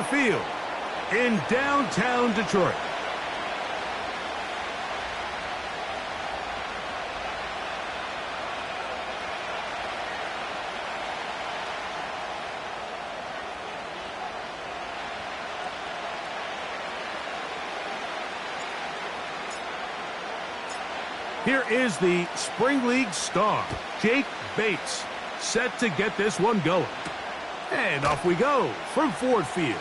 Field in downtown Detroit. Here is the Spring League star, Jake Bates, set to get this one going. And off we go from Ford Field.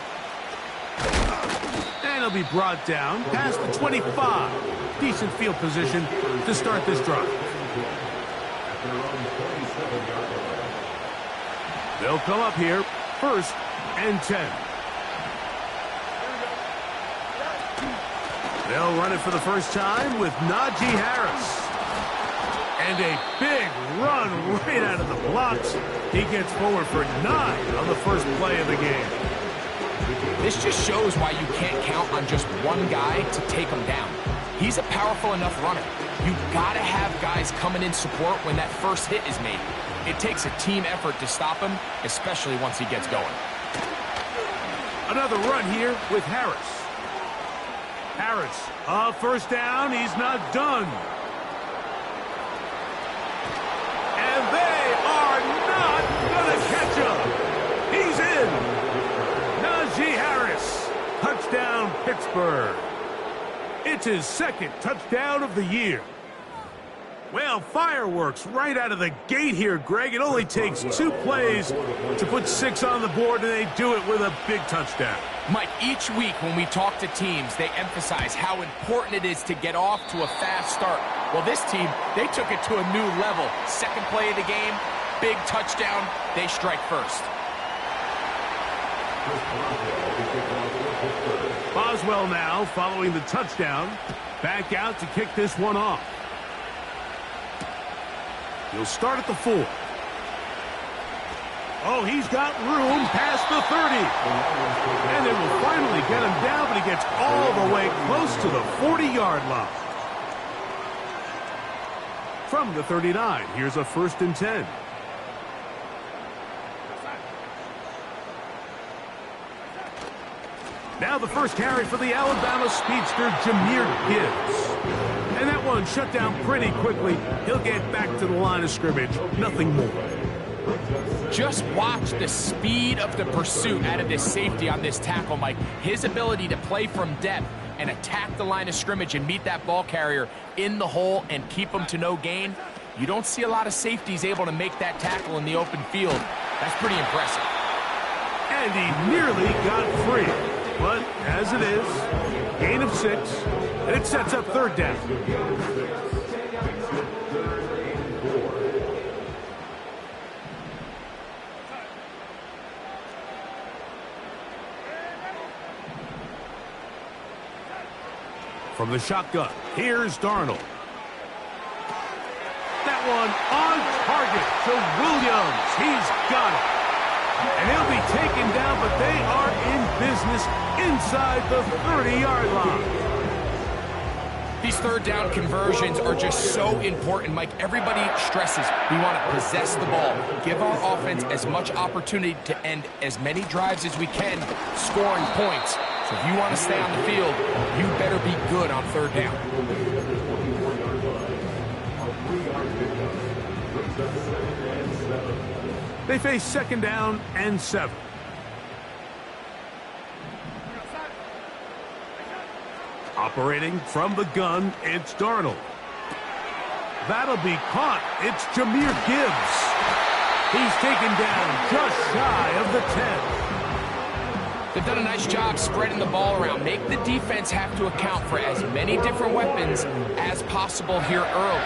And he'll be brought down past the 25. Decent field position to start this drive. They'll come up here, 1st and 10. They'll run it for the first time with Najee Harris. And a big run right out of the blocks. He gets forward for 9 on the first play of the game. This just shows why you can't count on just one guy to take him down. He's a powerful enough runner. You've got to have guys coming in support when that first hit is made. It takes a team effort to stop him, especially once he gets going. Another run here with Harris. Harris, first down, he's not done. And they are not going to catch him. He's in. Najee Harris, touchdown Pittsburgh. It's his 2nd touchdown of the year. Well, fireworks right out of the gate here, Greg. It only takes 2 plays to put 6 on the board, and they do it with a big touchdown. Mike, each week when we talk to teams, they emphasize how important it is to get off to a fast start. Well, this team, they took it to a new level. 2nd play of the game, big touchdown, they strike first. Boswell now following the touchdown. Back out to kick this one off. He'll start at the 4. Oh, he's got room past the 30. And they will finally get him down, but he gets all the way close to the 40-yard line. From the 39, here's a 1st and 10. Now the first carry for the Alabama speedster, Jahmyr Gibbs. And that one shut down pretty quickly. He'll get back to the line of scrimmage. Nothing more. Just watch the speed of the pursuit out of this safety on this tackle, Mike. His ability to play from depth and attack the line of scrimmage and meet that ball carrier in the hole and keep him to no gain. You don't see a lot of safeties able to make that tackle in the open field. That's pretty impressive. And he nearly got free. But as it is, gain of 6, and it sets up 3rd down. From the shotgun, here's Darnold. That one on target to Williams. He's got it. And he'll be taken down, but they are in business inside the 30-yard line. These 3rd down conversions are just so important, Mike. Everybody stresses we want to possess the ball, give our offense as much opportunity to end as many drives as we can, scoring points. So if you want to stay on the field, you better be good on 3rd down. They face 2nd down and 7. Operating from the gun, it's Darnold. That'll be caught. It's Jahmyr Gibbs. He's taken down just shy of the 10. They've done a nice job spreading the ball around. Make the defense have to account for as many different weapons as possible here early.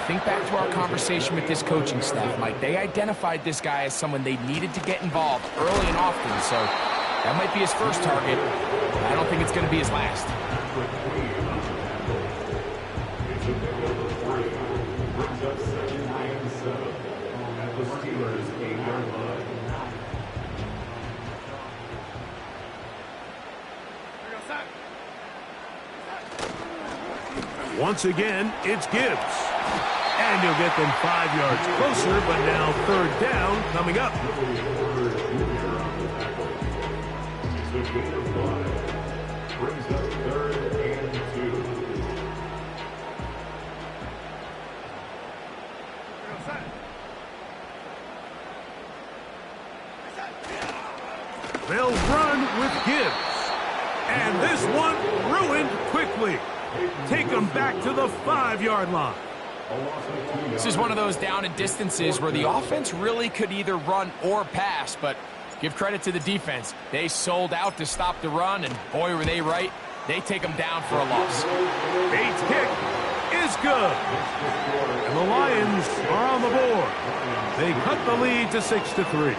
Think back to our conversation with this coaching staff, Mike. They identified this guy as someone they needed to get involved early and often, so that might be his first target. I don't think it's going to be his last. Once again, it's Gibbs. And he'll get them 5 yards closer, but now 3rd down coming up. gain of 5. Brings up 3rd and 2. They'll run with Gibbs. And this one ruined quickly. Take them back to the 5-yard line. This is one of those down and distances where the offense really could either run or pass, but give credit to the defense. They sold out to stop the run, and boy, were they right. They take them down for a loss. Bates' kick is good. And the Lions are on the board. They cut the lead to 6-3.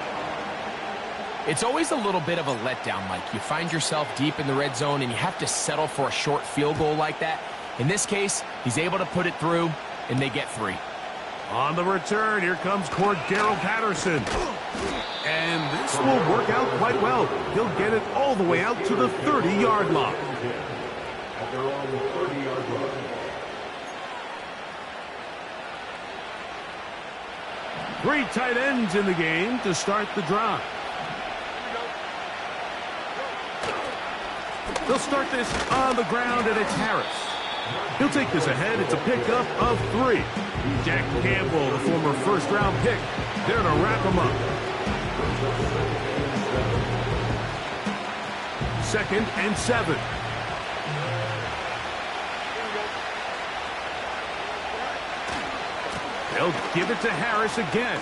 It's always a little bit of a letdown, Mike. You find yourself deep in the red zone, and you have to settle for a short field goal like that. In this case, he's able to put it through, and they get 3. On the return, here comes Cordero Patterson. And this will work out quite well. He'll get it all the way out to the 30-yard line. At their own 30-yard line. 3 tight ends in the game to start the drive. They'll start this on the ground, and it's Harris. He'll take this ahead. It's a pickup of 3. Jack Campbell, the former first-round pick, there to wrap him up. 2nd and 7. They'll give it to Harris again.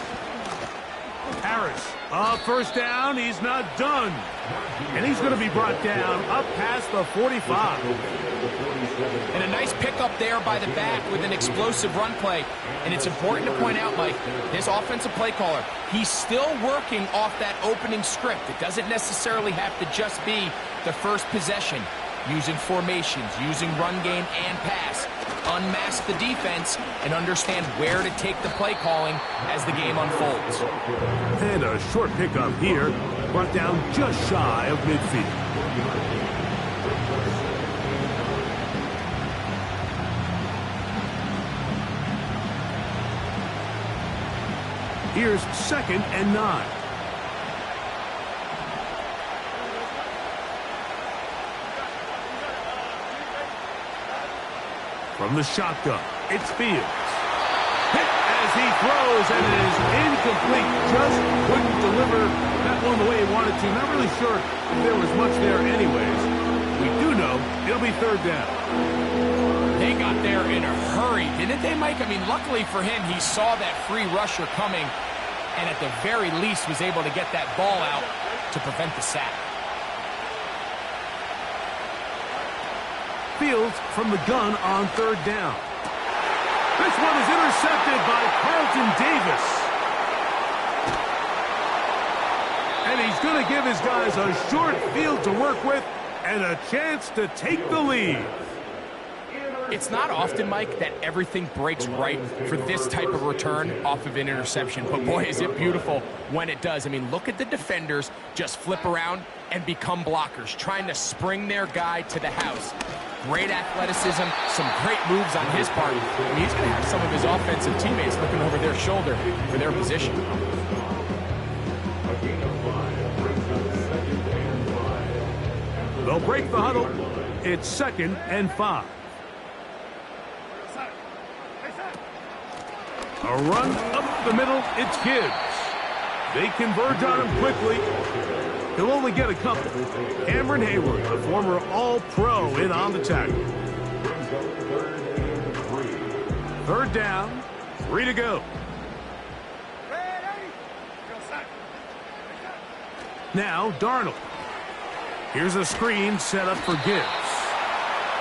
Harris, first down. He's not done. And he's going to be brought down up past the 45. And a nice pickup there by the back with an explosive run play. And it's important to point out, Mike, this offensive play caller, he's still working off that opening script. It doesn't necessarily have to just be the first possession. Using formations, using run game and pass. Unmask the defense and understand where to take the play calling as the game unfolds. And a short pickup here, brought down just shy of midfield. Here's 2nd and 9. From the shotgun, it's Fields. Hit as he throws, and it is incomplete. Just couldn't deliver that one the way he wanted to. Not really sure if there was much there anyways. We do know it'll be 3rd down. They got there in a hurry, didn't they, Mike? I mean, luckily for him, he saw that free rusher coming, and at the very least was able to get that ball out to prevent the sack. Fields from the gun on 3rd down. This one is intercepted by Carlton Davis. And he's going to give his guys a short field to work with and a chance to take the lead. It's not often, Mike, that everything breaks right for this type of return off of an interception. But boy, is it beautiful when it does. I mean, look at the defenders just flip around and become blockers, trying to spring their guy to the house. Great athleticism, some great moves on his part. I mean, he's going to have some of his offensive teammates looking over their shoulder for their position. They'll break the huddle. It's 2nd and 5. A run up the middle. It's Gibbs. They converge on him quickly. He'll only get a couple. Cameron Hayward, the former All-Pro, in on the tackle. 3rd down, 3 to go. Now Darnold. Here's a screen set up for Gibbs.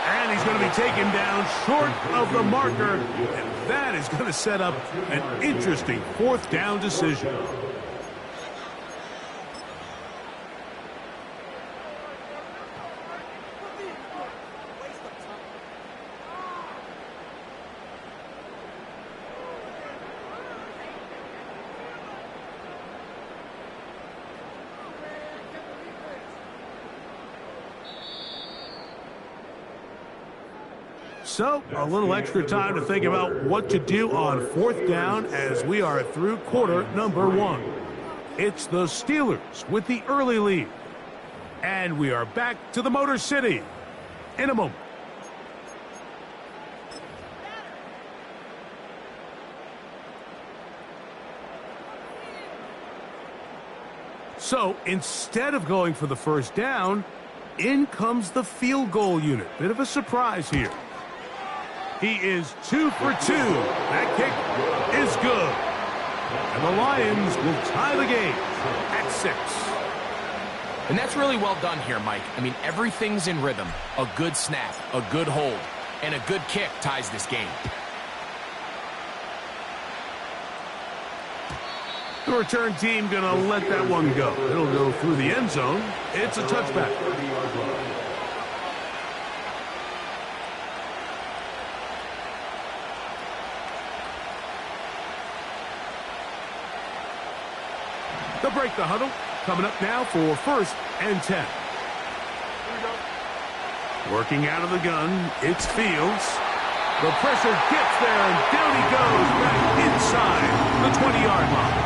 And he's going to be taken down short of the marker. And that is going to set up an interesting 4th down decision. So, a little extra time to think about what to do on 4th down as we are through quarter number 1. It's the Steelers with the early lead. And we are back to the Motor City in a moment. So instead of going for the first down, in comes the field goal unit. Bit of a surprise here. He is 2 for 2. That kick is good. And the Lions will tie the game at 6. And that's really well done here, Mike. I mean, everything's in rhythm. A good snap, a good hold, and a good kick ties this game. The return team going to let that one go. It'll go through the end zone. It's a touchback. They'll break the huddle. Coming up now for 1st and 10. Working out of the gun, it's Fields. The pressure gets there, and down he goes back inside the 20-yard line.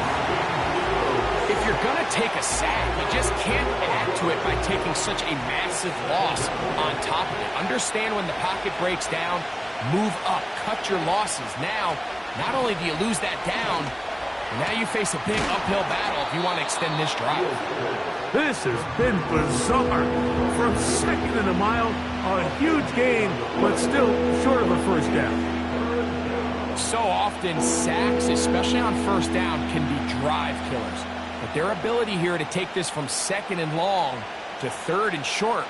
If you're going to take a sack, you just can't add to it by taking such a massive loss on top of it. Understand when the pocket breaks down, move up, cut your losses. Now, not only do you lose that down, now you face a big uphill battle if you want to extend this drive. This has been bizarre. From second and a mile, a huge gain, but still short of a first down. So often, sacks, especially on first down, can be drive killers. But their ability here to take this from 2nd and long to 3rd and short,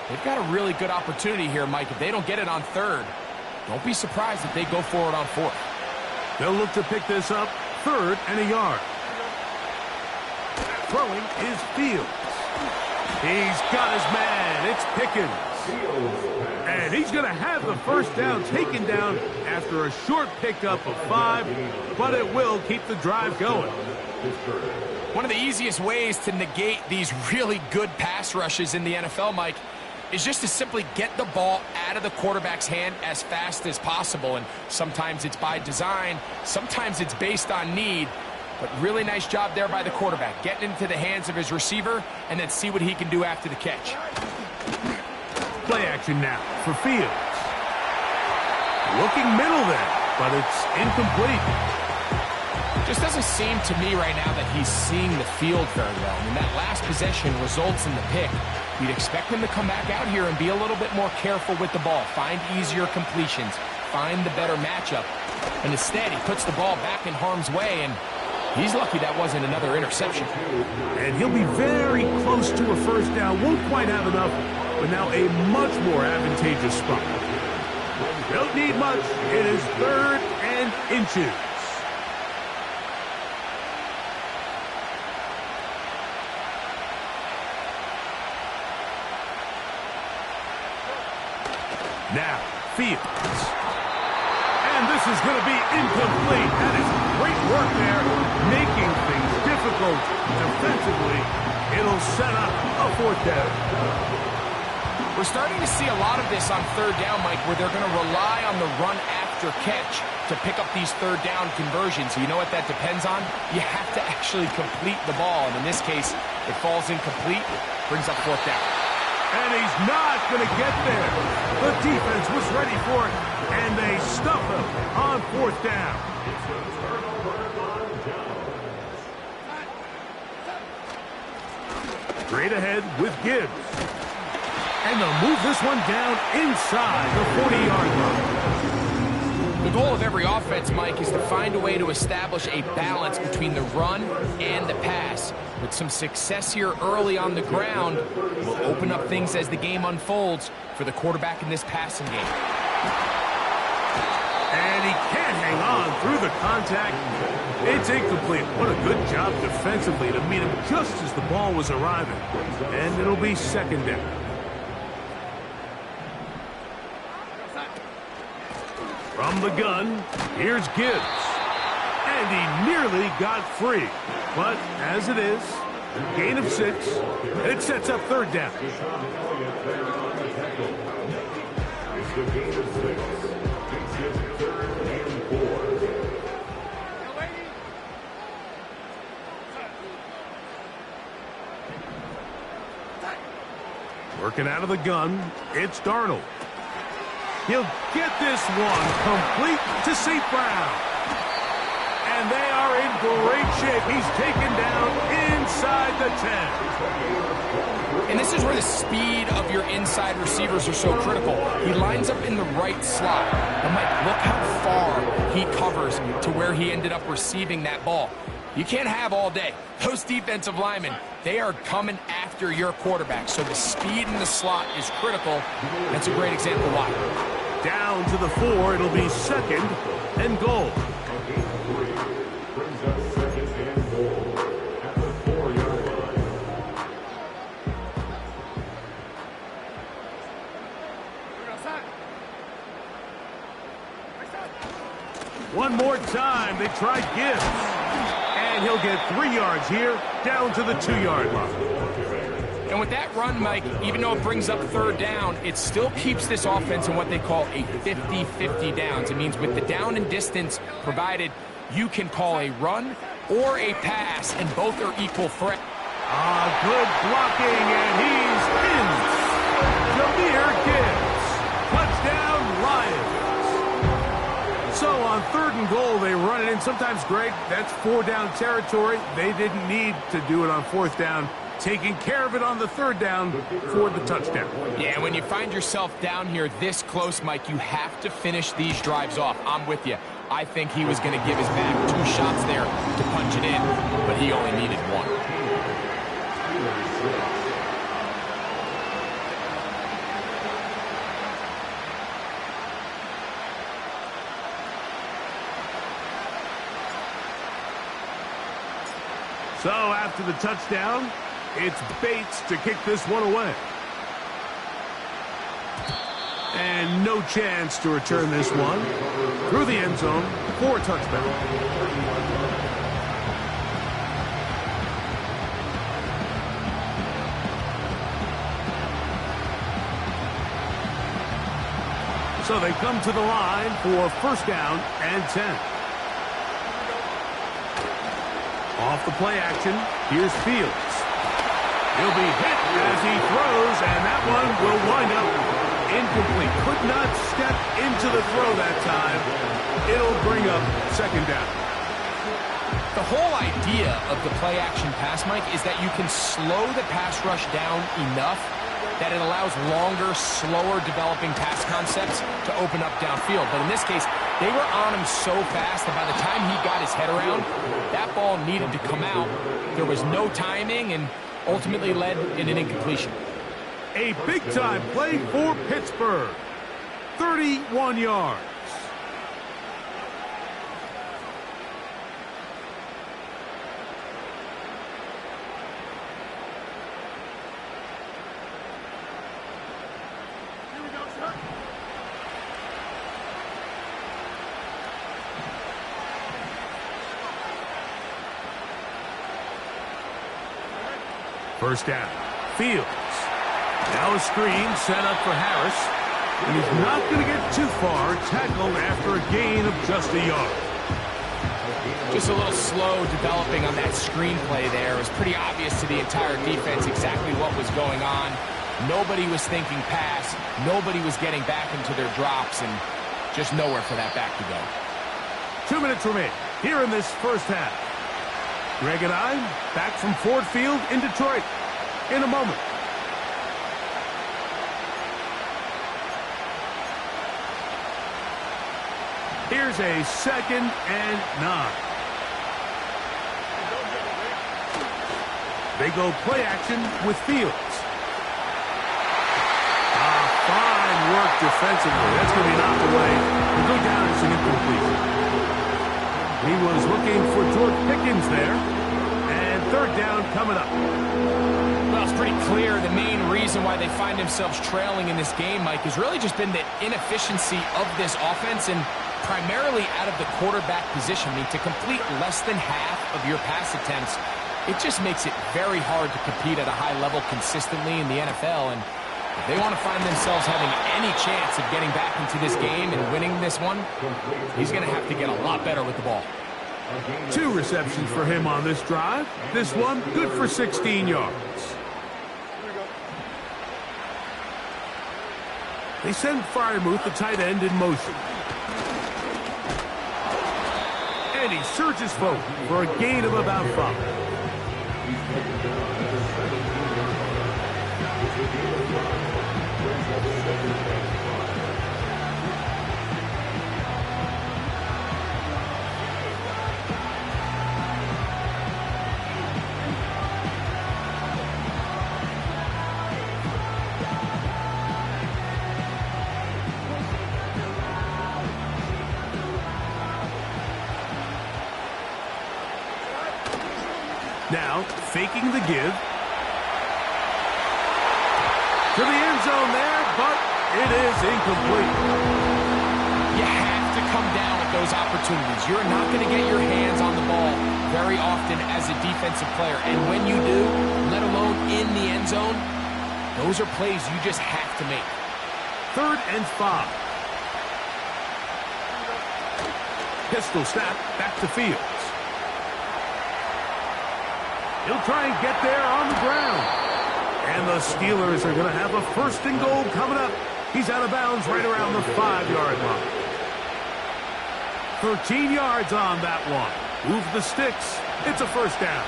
they've got a really good opportunity here, Mike. If they don't get it on 3rd, don't be surprised if they go for it on 4th. They'll look to pick this up 3rd and a yard. Throwing is Fields. He's got his man. It's Pickens. And he's going to have the first down taken down after a short pickup of 5, but it will keep the drive going. One of the easiest ways to negate these really good pass rushes in the NFL, Mike, is just to simply get the ball out of the quarterback's hand as fast as possible. And sometimes it's by design, sometimes it's based on need. But really nice job there by the quarterback, getting into the hands of his receiver and then see what he can do after the catch. Play action now for Fields. Looking middle there, but it's incomplete. Just doesn't seem to me right now that he's seeing the field very well. I mean, that last possession results in the pick. You'd expect him to come back out here and be a little bit more careful with the ball, find easier completions, find the better matchup. And instead, he puts the ball back in harm's way, and he's lucky that wasn't another interception. And he'll be very close to a first down. Won't quite have enough, but now a much more advantageous spot. Don't need much. It is 3rd and inches. Now, Fields. And this is going to be incomplete. That is great work there, making things difficult defensively. It'll set up a 4th down. We're starting to see a lot of this on 3rd down, Mike, where they're going to rely on the run after catch to pick up these 3rd down conversions. You know what that depends on? You have to actually complete the ball. And in this case, it falls incomplete, brings up 4th down. And he's not going to get there. The defense was ready for it, and they stuff him on 4th down. Straight ahead with Gibbs. And they'll move this one down inside the 40-yard line. The goal of every offense, Mike, is to find a way to establish a balance between the run and the pass. With some success here early on the ground, will open up things as the game unfolds for the quarterback in this passing game. And he can't hang on through the contact. It's incomplete. What a good job defensively to meet him just as the ball was arriving. And it'll be 2nd down. From the gun, here's Gibbs. And he nearly got free. But as it is, gain of 6, and it sets up 3rd down. It's the gain of 6. Makes it 3rd and 4. Working out of the gun, it's Darnold. He'll get this one complete to St. Brown. And they are in great shape. He's taken down inside the 10. And this is where the speed of your inside receivers are so critical. He lines up in the right slot. But Mike, look how far he covers to where he ended up receiving that ball. You can't have all day. Those defensive linemen, they are coming after your quarterback. So the speed in the slot is critical. That's a great example why. Down to the 4, it'll be 2nd and goal. Brings up 2nd and goal at the 4-yard line. One more time, they try Gibbs. And he'll get 3 yards here, down to the 2-yard line. And with that run, Mike, even though it brings up 3rd down, it still keeps this offense in what they call a 50-50 downs. It means with the down and distance provided, you can call a run or a pass, and both are equal threat. Good blocking, and he's in. Jahmyr Gibbs. Touchdown, Lions. So on 3rd and goal, they run it in. Sometimes, Greg, that's 4-down territory. They didn't need to do it on 4th down. Taking care of it on the 3rd down for the touchdown. Yeah, when you find yourself down here this close, Mike, you have to finish these drives off. I'm with you. I think he was going to give his back 2 shots there to punch it in, but he only needed 1. So after the touchdown, it's Bates to kick this one away. And no chance to return this one through the end zone for a touchdown. So they come to the line for 1st down and 10. Off the play action, here's Fields. He'll be hit as he throws, and that one will wind up incomplete. Could not step into the throw that time. It'll bring up 2nd down. The whole idea of the play action pass, Mike, is that you can slow the pass rush down enough that it allows longer, slower developing pass concepts to open up downfield. But in this case, they were on him so fast that by the time he got his head around, that ball needed to come out. There was no timing and ultimately led in an incompletion. A big-time play for Pittsburgh. 31 yards. First down. Fields. Now a screen set up for Harris. He's not going to get too far. Tackled after a gain of just a yard. Just a little slow developing on that screenplay there. It was pretty obvious to the entire defense exactly what was going on. Nobody was thinking pass. Nobody was getting back into their drops, and just nowhere for that back to go. 2 minutes remain here in this first half. Greg and I back from Ford Field in Detroit in a moment. Here's a 2nd and 9. They go play action with Fields. Fine work defensively. That's going to be knocked away. We'll go down as an incomplete. He was looking for George Pickens there. And 3rd down coming up. Well, it's pretty clear the main reason why they find themselves trailing in this game, Mike, has really just been the inefficiency of this offense and primarily out of the quarterback position. I mean, to complete less than half of your pass attempts, it just makes it very hard to compete at a high level consistently in the NFL. And if they want to find themselves having any chance of getting back into this game and winning this one, he's going to have to get a lot better with the ball. 2 receptions for him on this drive. This one good for 16 yards. They send Freiermuth, the tight end, in motion. And he surges forward for a gain of about 5. Now, faking the give. To the end zone there, but it is incomplete. You have to come down at those opportunities. You're not going to get your hands on the ball very often as a defensive player. And when you do, let alone in the end zone, those are plays you just have to make. 3rd and 5. Pistol snap back to Fields. He'll try and get there on the ground. And the Steelers are going to have a 1st and goal coming up. He's out of bounds right around the 5-yard line. 13 yards on that one. Move the sticks. It's a 1st down.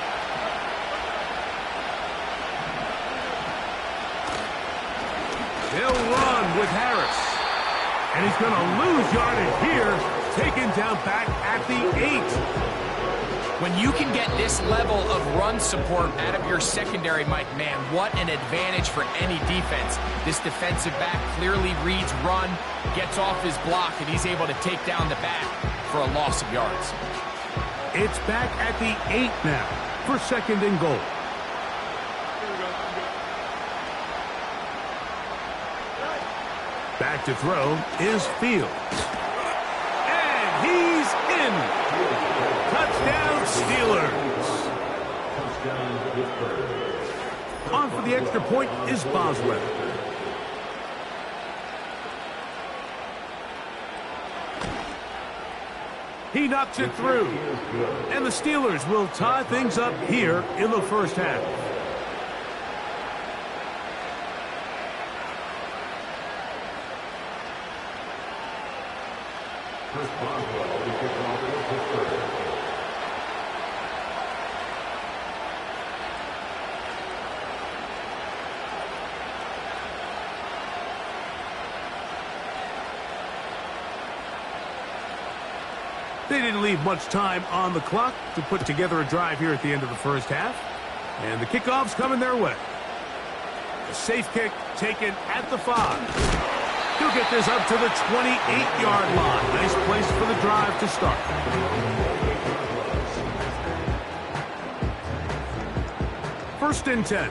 He'll run with Harris. And he's going to lose yardage here. Taken down back at the 8. When you can get this level of run support out of your secondary, Mike, man, what an advantage for any defense. This defensive back clearly reads run, gets off his block, and he's able to take down the back for a loss of yards. It's back at the 8 now for 2nd and goal. Back to throw is Fields. And he's in. Touchdown, Steelers. On for the extra point is Boswell. He knocks it through. And the Steelers will tie things up here in the 1st half. Chris Boswell, the kickoff in Pittsburgh. They didn't leave much time on the clock to put together a drive here at the end of the 1st half. And the kickoff's coming their way. A safe kick taken at the 5. He'll get this up to the 28-yard line. Nice place for the drive to start. First and 10.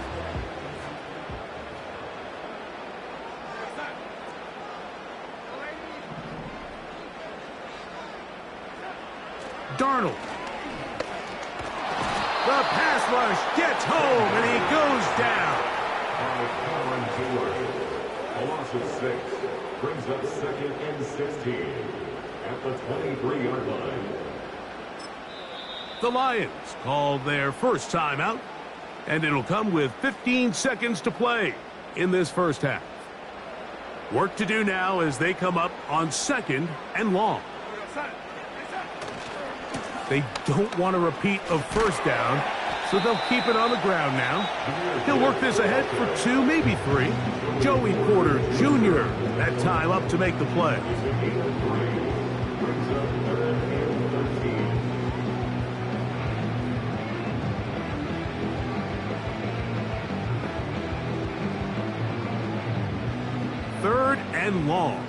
Darnold. The pass rush gets home, and he goes down. A loss of 6 brings up 2nd and 16 at the 23-yard line. The Lions called their first timeout, and it'll come with 15 seconds to play in this 1st half. Work to do now as they come up on 2nd and long. They don't want to repeat a 1st down, so they'll keep it on the ground now. He'll work this ahead for 2, maybe 3. Joey Porter Jr. that time up to make the play. Third and long.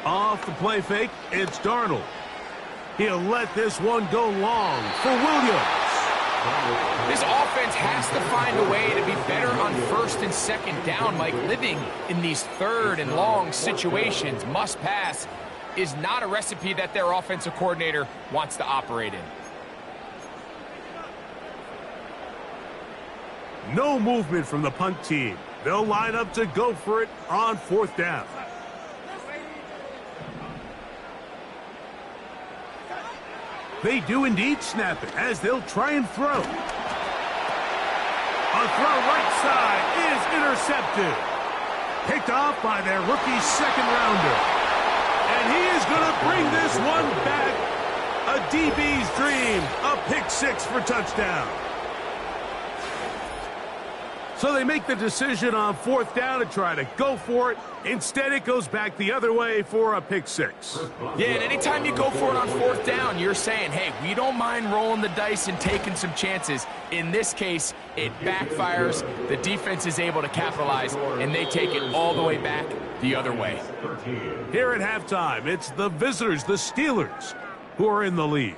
Off the play fake, it's Darnold. He'll let this one go long for Williams. This offense has to find a way to be better on 1st and 2nd down, Mike. Living in these 3rd and long situations, must pass, is not a recipe that their offensive coordinator wants to operate in. No movement from the punt team. They'll line up to go for it on 4th down. They do indeed snap it as they'll try and throw. A throw right side is intercepted. Picked off by their rookie second rounder. And he is going to bring this one back. A DB's dream. A pick six for touchdown. So they make the decision on fourth down to try to go for it. Instead, it goes back the other way for a pick six. Yeah, and anytime you go for it on fourth down, you're saying, hey, we don't mind rolling the dice and taking some chances. In this case, it backfires. The defense is able to capitalize, and they take it all the way back the other way. Here at halftime, it's the visitors, the Steelers, who are in the lead.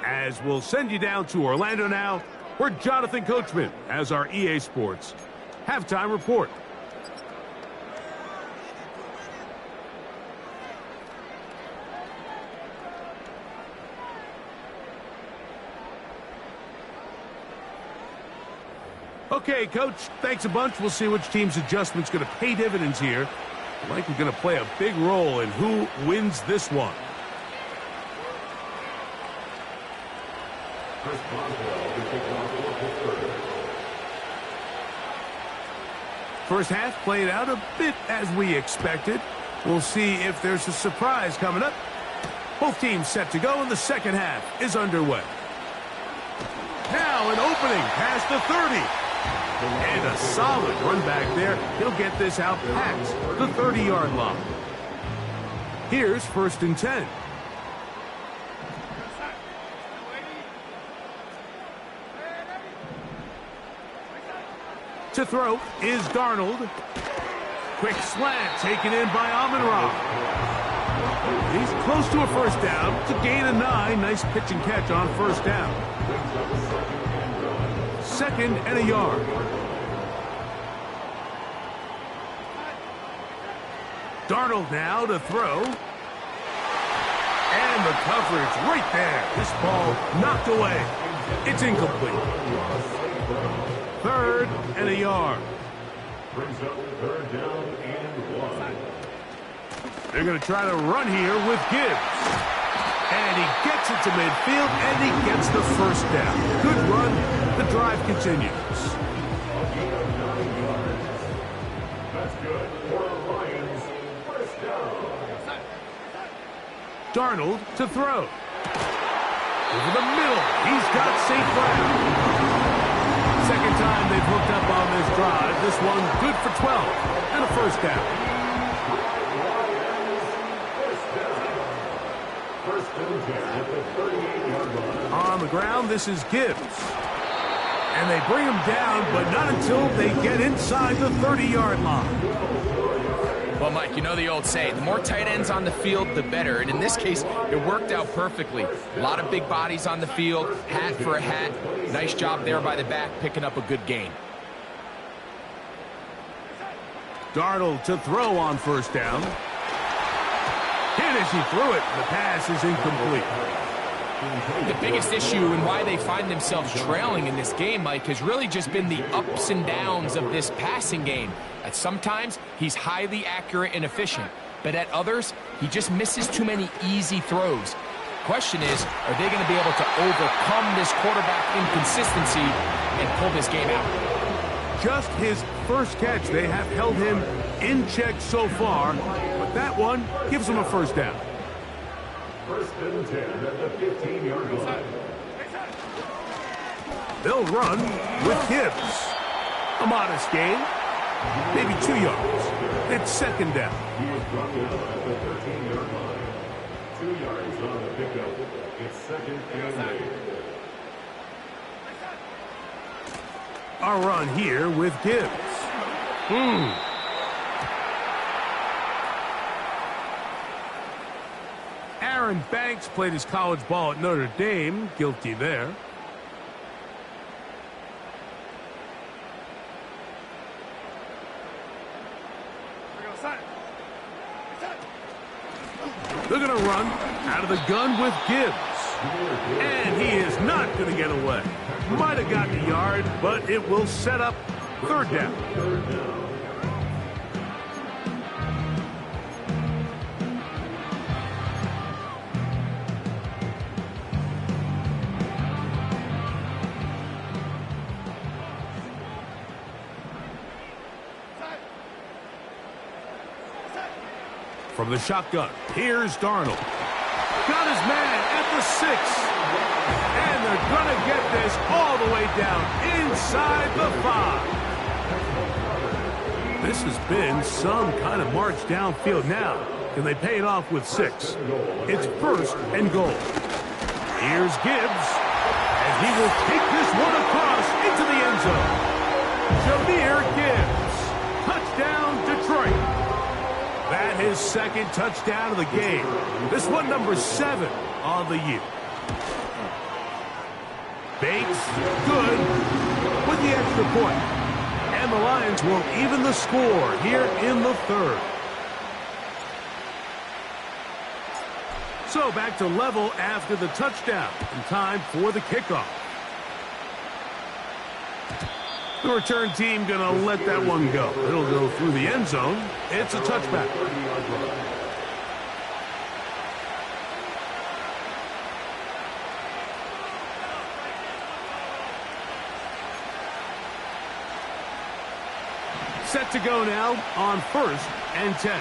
As we'll send you down to Orlando now, where Jonathan Coachman has our EA Sports halftime report. Okay, Coach, thanks a bunch. We'll see which team's adjustment's going to pay dividends here. Likely going to play a big role in who wins this one. First half played out a bit as we expected. We'll see if there's a surprise coming up. Both teams set to go, and the second half is underway. Now an opening past the 30. And a solid run back there. He'll get this out past the 30-yard line. Here's 1st and 10. To throw is Darnold. Quick slant taken in by Amon-Ra. He's close to a first down. It's a gain of 9. Nice pitch and catch on first down. 2nd and a yard. Darnold now to throw. And the coverage right there. This ball knocked away. It's incomplete. 3rd and a yard. Brings up 3rd down and 1. They're going to try to run here with Gibbs. And he gets it to midfield, and he gets the first down. Good run. The drive continues. That's good for the Lions. First down. Darnold to throw. Over the middle. He's got St. Brown. Second time they've hooked up on this drive. This one good for 12 and a first down. First and 10 at the 38-yard line. On the ground, this is Gibbs. And they bring him down, but not until they get inside the 30-yard line. Well, Mike, you know the old saying, the more tight ends on the field, the better. And in this case, it worked out perfectly. A lot of big bodies on the field, hat for a hat. Nice job there by the back, picking up a good gain. Darnold to throw on first down. Hit as he threw it. The pass is incomplete. The biggest issue and why they find themselves trailing in this game, Mike, has really just been the ups and downs of this passing game. At sometimes, he's highly accurate and efficient, but at others, he just misses too many easy throws. Question is, are they going to be able to overcome this quarterback inconsistency and pull this game out? Just his first catch. They have held him in check so far, but that one gives him a first down. First and 10 at the 15-yard line. They'll run with Gibbs. A modest gain, maybe 2 yards. It's second down. He is brought down at the 13-yard line. 2 yards on the pickup. It's 2nd and 8. A run here with Gibbs. Aaron Banks played his college ball at Notre Dame. Guilty there. They're going to run out of the gun with Gibbs. And he is not going to get away. Might have gotten a yard, but it will set up third down. From the shotgun, here's Darnold. Got his man at the 6. And they're going to get this all the way down inside the 5. This has been some kind of march downfield now. Can they pay it off with 6? It's 1st and goal. Here's Gibbs. And he will take this one across into the end zone. Jahmyr Gibbs. Touchdown, Detroit. That his 2nd touchdown of the game. This one number 7 on the year. Bates, good, with the extra point. And the Lions will even the score here in the 3rd. So back to level after the touchdown. And time for the kickoff. The return team going to let that one go. It'll go through the end zone. It's a touchback. Set to go now on 1st and 10.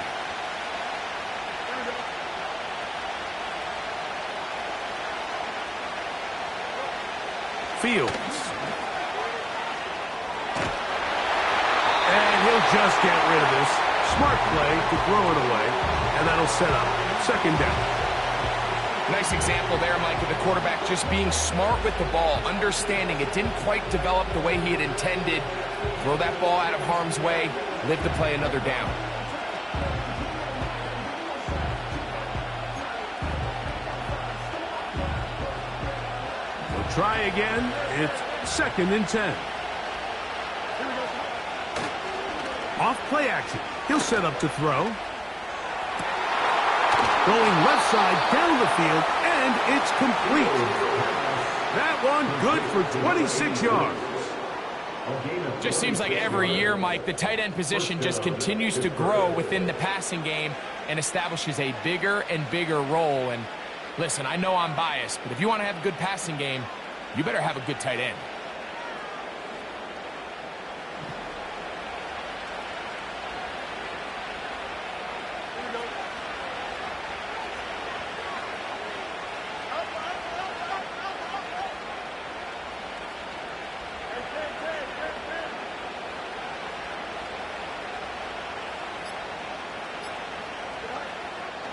Fields. And he'll just get rid of this. Smart play to throw it away. And that'll set up 2nd down. Nice example there, Mike, of the quarterback just being smart with the ball, understanding it didn't quite develop the way he had intended. Throw that ball out of harm's way, live to play another down. We'll try again. It's 2nd and 10. Off play action. He'll set up to throw. Going left side down the field, and it's complete. That one good for 26 yards. Just seems like every year, Mike, the tight end position just continues to grow within the passing game and establishes a bigger and bigger role. And listen, I know I'm biased, but if you want to have a good passing game, you better have a good tight end.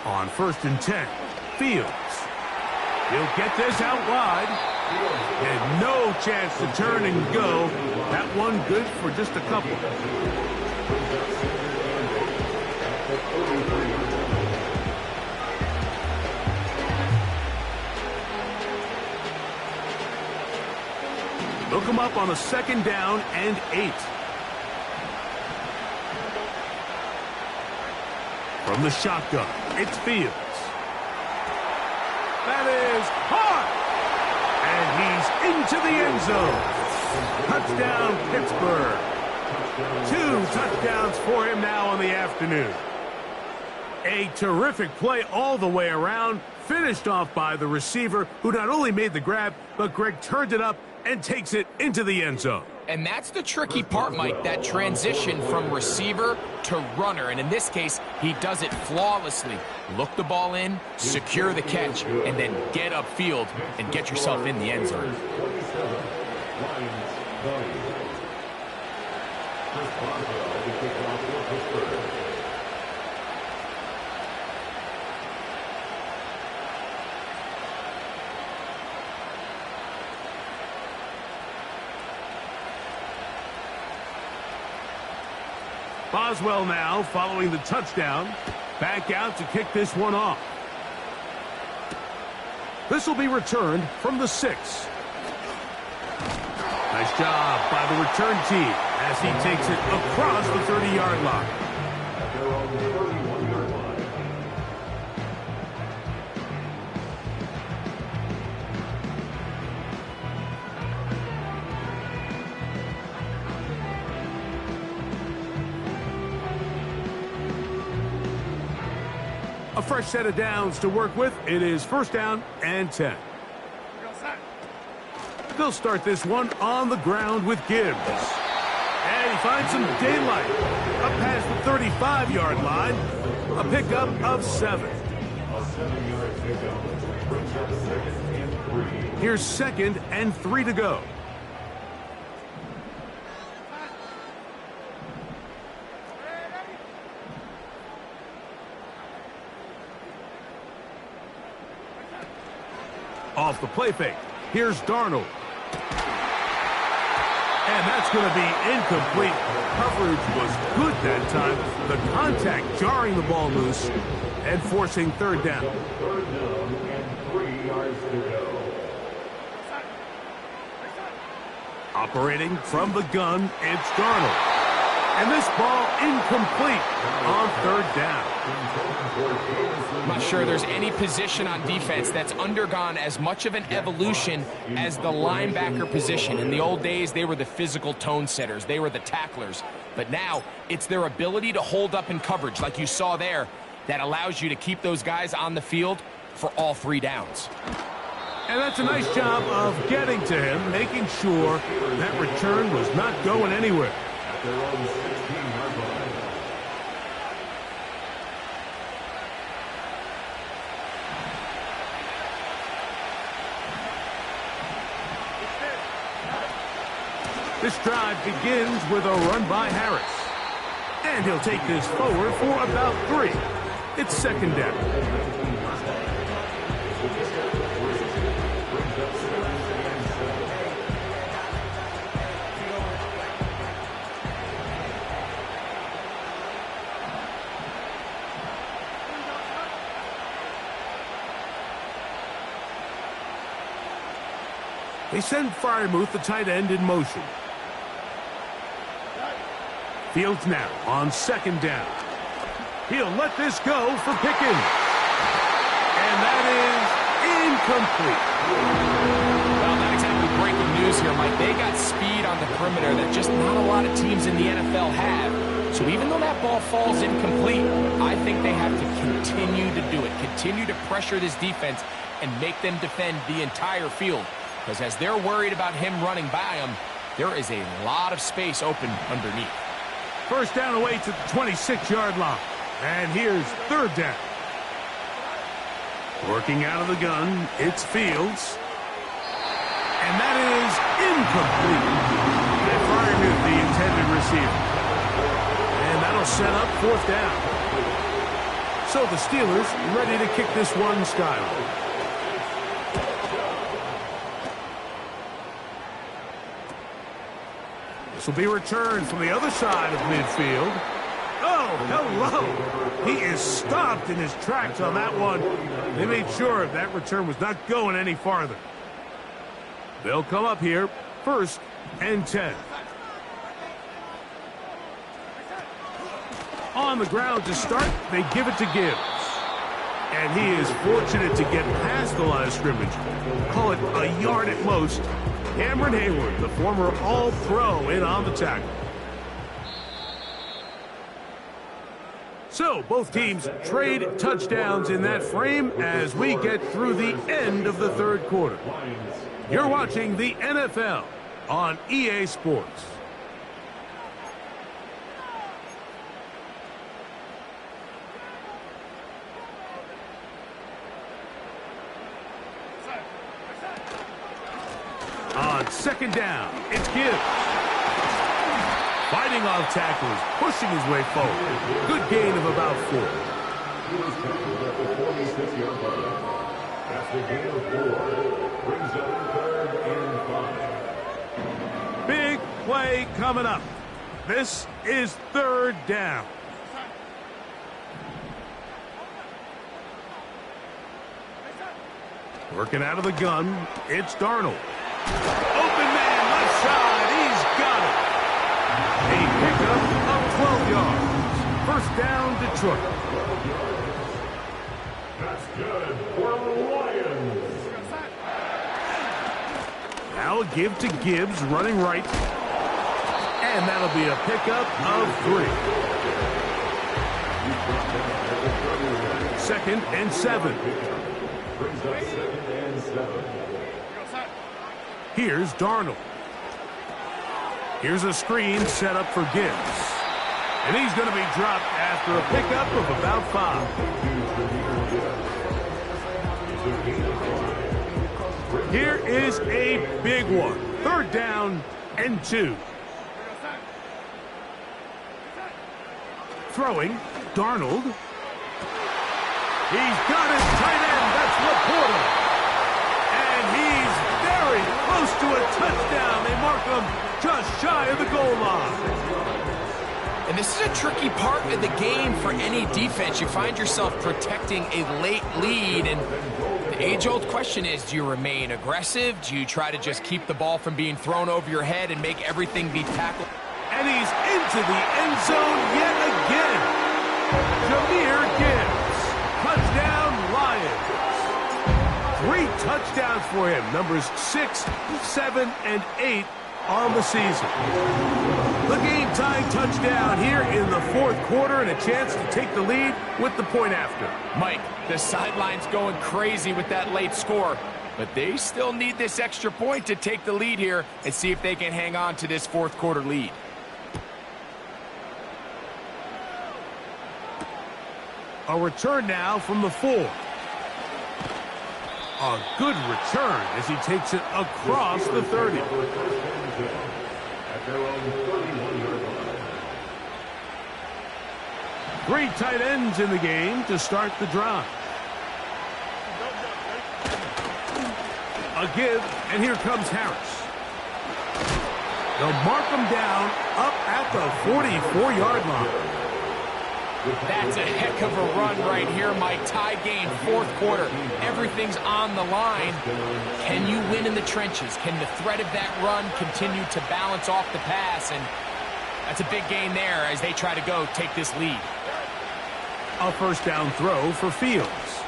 On 1st and 10, Fields. He'll get this out wide. And no chance to turn and go. That one good for just a couple. Look him up on a 2nd down and 8. From the shotgun, it's Fields. That is hard. And he's into the end zone. Touchdown, Pittsburgh. 2 touchdowns for him now on the afternoon. A terrific play all the way around, finished off by the receiver, who not only made the grab, but Greg turned it up and takes it into the end zone. And that's the tricky part, Mike, that transition from receiver to runner. And in this case, he does it flawlessly. Look the ball in, secure the catch, and then get upfield and get yourself in the end zone. Boswell now following the touchdown. Back out to kick this one off. This will be returned from the 6. Nice job by the return team as he takes it across the 30-yard line. They're on the 31-yard line. A fresh set of downs to work with. It is 1st down and 10. They'll start this one on the ground with Gibbs. And he finds some daylight. Up past the 35-yard line. A pickup of 7. A 7-yard pickup brings up 2nd and 3. Here's 2nd and 3 to go. Off the play fake. Here's Darnold. And that's going to be incomplete. Coverage was good that time. The contact jarring the ball loose and forcing 3rd down. 3rd down and 3 yards to go. Operating from the gun, it's Darnold. And this ball incomplete on 3rd down. I'm not sure there's any position on defense that's undergone as much of an evolution as the linebacker position. In the old days, they were the physical tone setters. They were the tacklers. But now, it's their ability to hold up in coverage, like you saw there, that allows you to keep those guys on the field for all 3 downs. And that's a nice job of getting to him, making sure that return was not going anywhere. At their own 16-yard line. This drive begins with a run by Harris. And he'll take this forward for about 3. It's 2nd down. They send Freiermuth, the tight end, in motion. Fields now on 2nd down. He'll let this go for Pickens. And that is incomplete. Well, not exactly breaking news here, Mike. They got speed on the perimeter that just not a lot of teams in the NFL have. So even though that ball falls incomplete, I think they have to continue to do it. Continue to pressure this defense and make them defend the entire field. Because as they're worried about him running by them, there is a lot of space open underneath. 1st down away to the 26-yard line. And here's 3rd down. Working out of the gun, it's Fields. And that is incomplete. And Freiermuth, the intended receiver. And that'll set up 4th down. So the Steelers ready to kick this one skyward. This will be returned from the other side of midfield. Oh, hello. He is stopped in his tracks on that one. They made sure that return was not going any farther. They'll come up here, 1st and 10. On the ground to start, they give it to Gibbs. And he is fortunate to get past the line of scrimmage. Call it a yard at most. Cameron Hayward, the former All-Pro, in on the tackle. So, both teams trade touchdowns in that frame as we get through the end of the 3rd quarter. You're watching the NFL on EA Sports. On 2nd down, it's Gibbs. Fighting off tackles, pushing his way forward. Good gain of about 4. He was tackled at the 46-yard line. That's the gain of 4. Brings up 3rd and 5. Big play coming up. This is 3rd down. Working out of the gun, it's Darnold. Open man, left side, he's got it. A pickup of 12 yards. 1st down, Detroit. That's good for the Lions. Now a give to Gibbs, running right. And that'll be a pickup of 3. 2nd and 7. Brings up 2nd and 7. Here's Darnold. Here's a screen set up for Gibbs. And he's going to be dropped after a pickup of about 5. Here is a big one. 3rd down and 2. Throwing, Darnold. He's got his tight end. That's Laporta. And he's very close to a touchdown. They mark him just shy of the goal line. And this is a tricky part of the game for any defense. You find yourself protecting a late lead, and the age-old question is, do you remain aggressive? Do you try to just keep the ball from being thrown over your head and make everything be tackled? And he's into the end zone yet again. Jahmyr Gibbs. Touchdown, Lions. 3 touchdowns for him. Numbers 6, 7, and 8 on the season. The game-tying touchdown here in the 4th quarter, and a chance to take the lead with the point after. Mike, the sideline's going crazy with that late score, but they still need this extra point to take the lead here and see if they can hang on to this 4th quarter lead. A return now from the 4. A good return as he takes it across the 30. At their own 31-yard line. 3 tight ends in the game to start the drive. A give, and here comes Harris. They'll mark him down up at the 44-yard line. That's a heck of a run right here, Mike. Tie game, 4th quarter. Everything's on the line. Can you win in the trenches? Can the threat of that run continue to balance off the pass? And that's a big gain there as they try to go take this lead. A 1st down throw for Fields.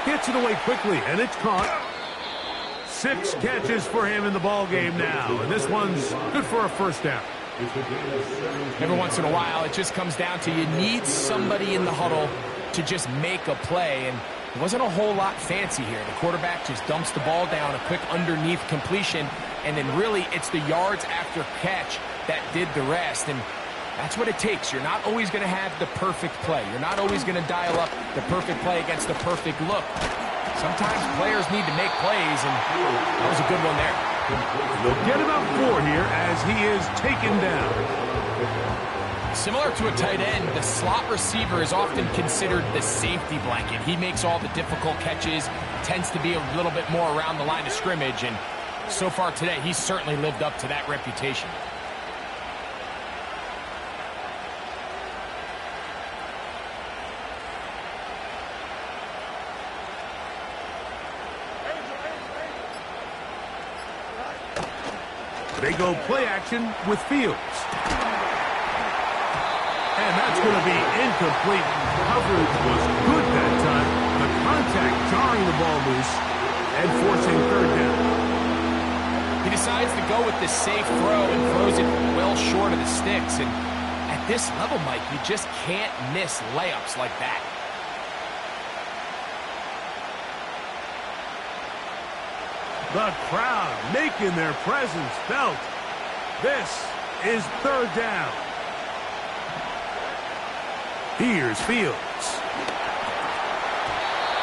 Gets it away quickly, and it's caught. 6 catches for him in the ball game now, and this one's good for a 1st down. Every once in a while, it just comes down to you need somebody in the huddle to just make a play, and it wasn't a whole lot fancy here. The quarterback just dumps the ball down, a quick underneath completion, and then really it's the yards after catch that did the rest, and that's what it takes. You're not always going to have the perfect play. You're not always going to dial up the perfect play against the perfect look. Sometimes players need to make plays, and that was a good one there. They'll get about 4 here as he is taken down. Similar to a tight end, the slot receiver is often considered the safety blanket. He makes all the difficult catches, tends to be a little bit more around the line of scrimmage, and so far today, he's certainly lived up to that reputation. They go play action with Fields. And that's going to be incomplete. Coverage was good that time. The contact jarring the ball loose and forcing 3rd down. He decides to go with the safe throw and throws it well short of the sticks. And at this level, Mike, you just can't miss layups like that. The crowd making their presence felt. This is 3rd down. Here's Fields.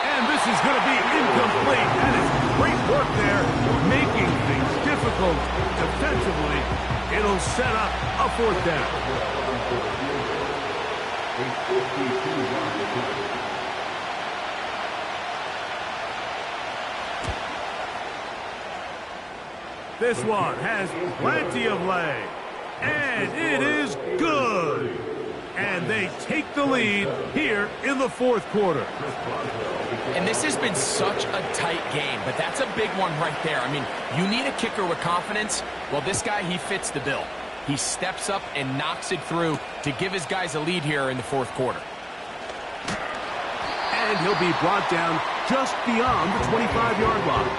And this is going to be incomplete. That is great work there, making things difficult defensively. It'll set up a 4th down. This one has plenty of leg, and it is good. And they take the lead here in the 4th quarter. And this has been such a tight game, but that's a big one right there. I mean, you need a kicker with confidence. Well, this guy, he fits the bill. He steps up and knocks it through to give his guys a lead here in the 4th quarter. And he'll be brought down just beyond the 25-yard line.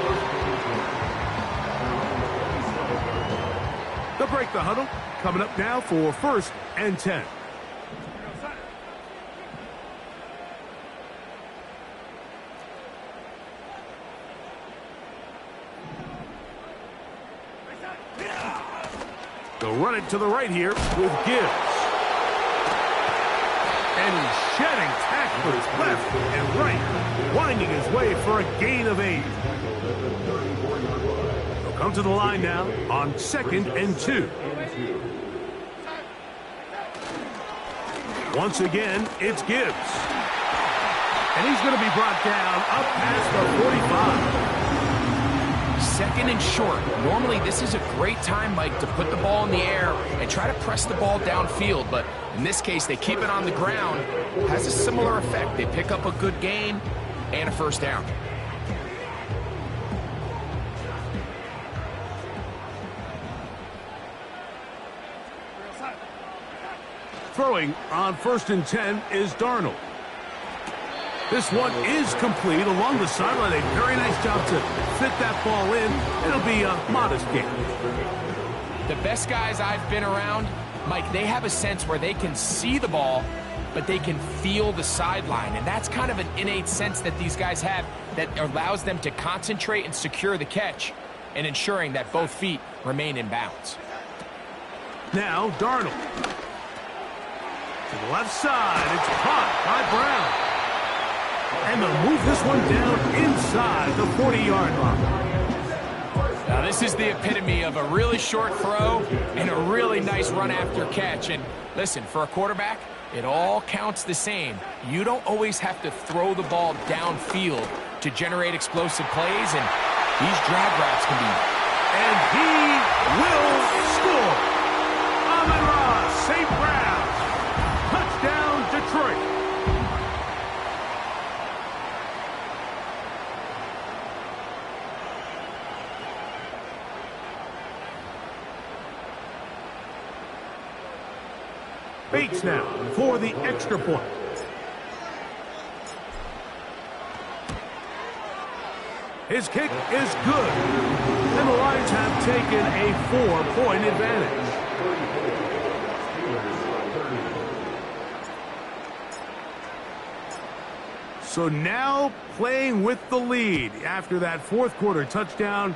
They'll break the huddle. Coming up now for 1st and 10. They'll run it to the right here with Gibbs. And he's shedding tacklers left and right, winding his way for a gain of 8. He'll come to the line now on 2nd and 2. Once again, it's Gibbs. And he's going to be brought down up past the 45. 2nd and short. Normally, this is a great time, Mike, to put the ball in the air and try to press the ball downfield. But in this case, they keep it on the ground. Has a similar effect. They pick up a good gain and a first down. Throwing on 1st and 10 is Darnold. This one is complete along the sideline. A very nice job to fit that ball in. It'll be a modest gain. The best guys I've been around, Mike, they have a sense where they can see the ball, but they can feel the sideline. And that's kind of an innate sense that these guys have that allows them to concentrate and secure the catch and ensuring that both feet remain in bounds. Now, Darnold. To the left side, it's caught by Brown. And they'll move this one down inside the 40-yard line. Now, this is the epitome of a really short throw and a really nice run after catch. And listen, for a quarterback, it all counts the same. You don't always have to throw the ball downfield to generate explosive plays, and these drag routes can be. And he will score. Amon-Ra St. Brown. Touchdown, Detroit. Bates now for the extra point. His kick is good. And the Lions have taken a 4-point advantage. So now playing with the lead after that 4th quarter touchdown.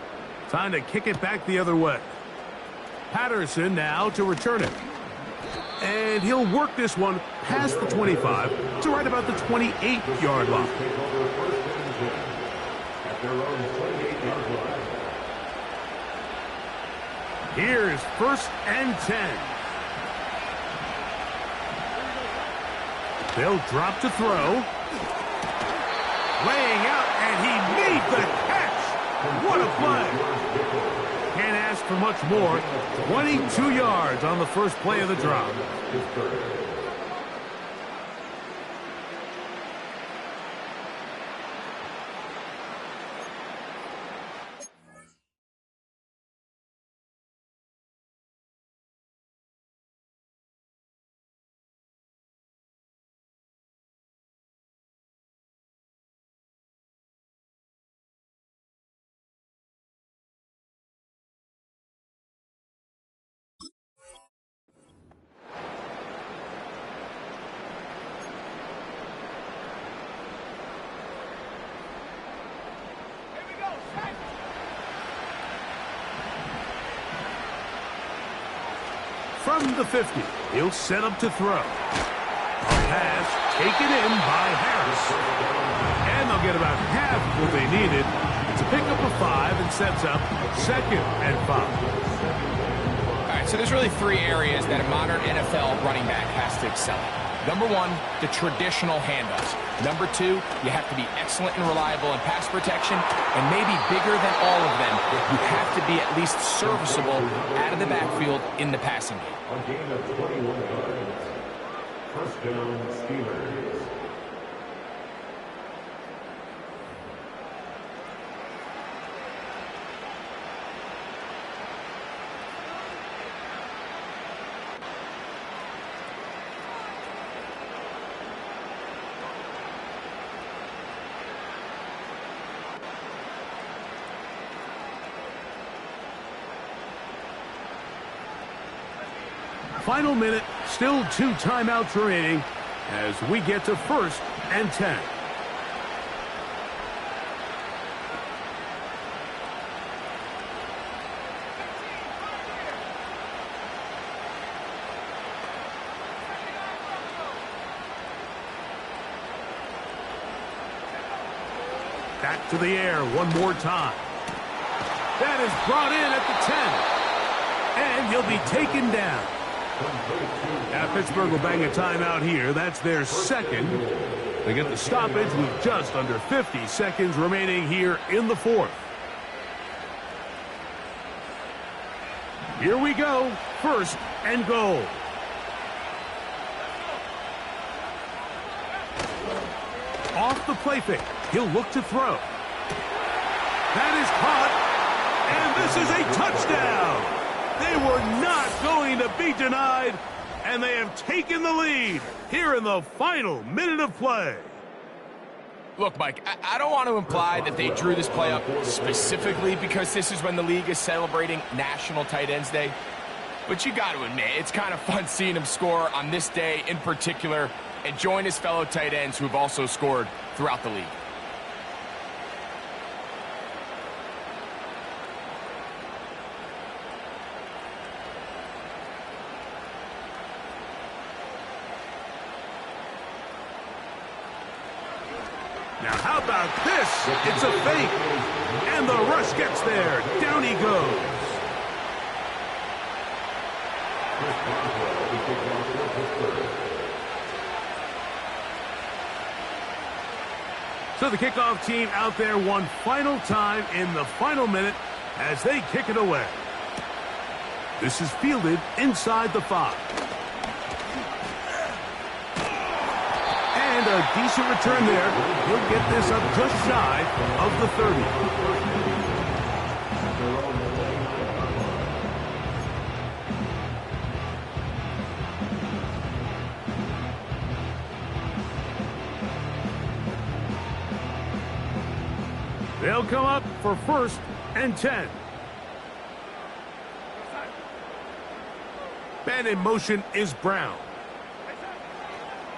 Time to kick it back the other way. Patterson now to return it. And he'll work this one past the 25 to right about the 28-yard line. Here's 1st and 10. They'll drop to throw. Laying out, and he made the catch. What a play. Can't ask for much more. 22 yards on the first play of the drop. From the 50, he'll set up to throw. A pass taken in by Harris. And they'll get about half what they needed to pick up a 5 and sets up 2nd and 5. All right, so there's really 3 areas that a modern NFL running back has to excel at. Number 1, the traditional handoffs. Number 2, you have to be excellent and reliable in pass protection. And maybe bigger than all of them, you have to be at least serviceable out of the backfield in the passing game. A gain of 21 yards. First down, Steelers. Final minute, still 2 timeouts remaining as we get to 1st and 10. Back to the air one more time. That is brought in at the 10. And he'll be taken down. Now Pittsburgh will bang a timeout here. That's their second. They get the stoppage with just under 50 seconds remaining here in the fourth. Here we go. First and goal. Off the play fake. He'll look to throw. That is caught. And this is a touchdown. They were not going to be denied. And they have taken the lead here in the final minute of play. Look, Mike, I don't want to imply that they drew this play up specifically because this is when the league is celebrating National Tight Ends Day. But you got to admit, it's kind of fun seeing him score on this day in particular and join his fellow tight ends who have also scored throughout the league. Now, how about this? It's a fake. And the rush gets there. Down he goes. So the kickoff team out there one final time in the final minute as they kick it away. This is fielded inside the 5. And a decent return there. He'll get this up just shy of the 30. They'll come up for first and 10. Man in motion is Brown.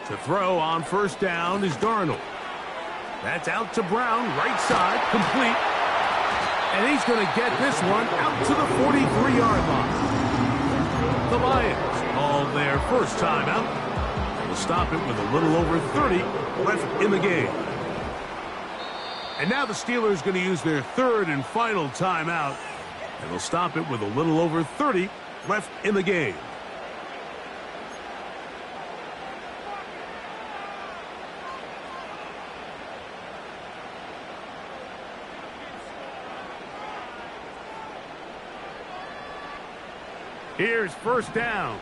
To throw on first down is Darnold. That's out to Brown, right side, complete. And he's going to get this one out to the 43-yard line. The Lions call their first timeout. And will stop it with a little over 30 left in the game. And now the Steelers going to use their third and final timeout. And they'll stop it with a little over 30 left in the game. Here's first down.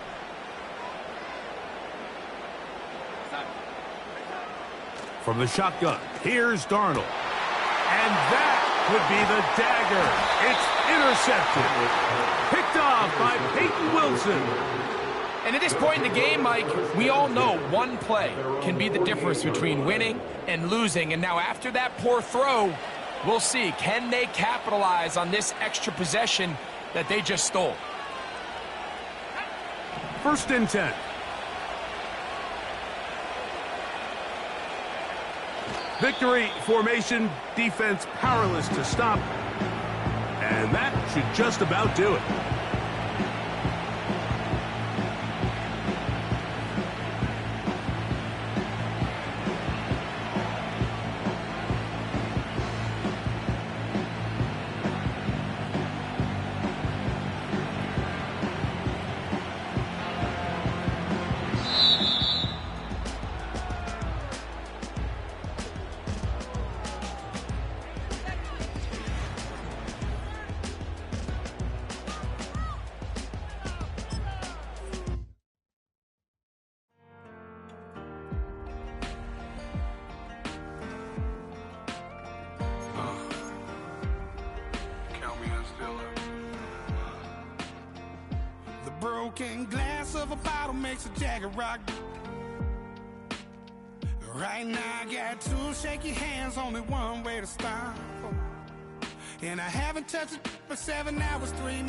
From the shotgun, here's Darnold. And that could be the dagger. It's intercepted. Picked off by Peyton Wilson. And at this point in the game, Mike, we all know one play can be the difference between winning and losing. And now after that poor throw, we'll see. Can they capitalize on this extra possession that they just stole? First and 10. Victory formation, defense powerless to stop. And that should just about do it. Broken glass of a bottle makes a Jagger rock. Right now I got two shaky hands, only one way to stop. And I haven't touched it for 7 hours, 3 minutes.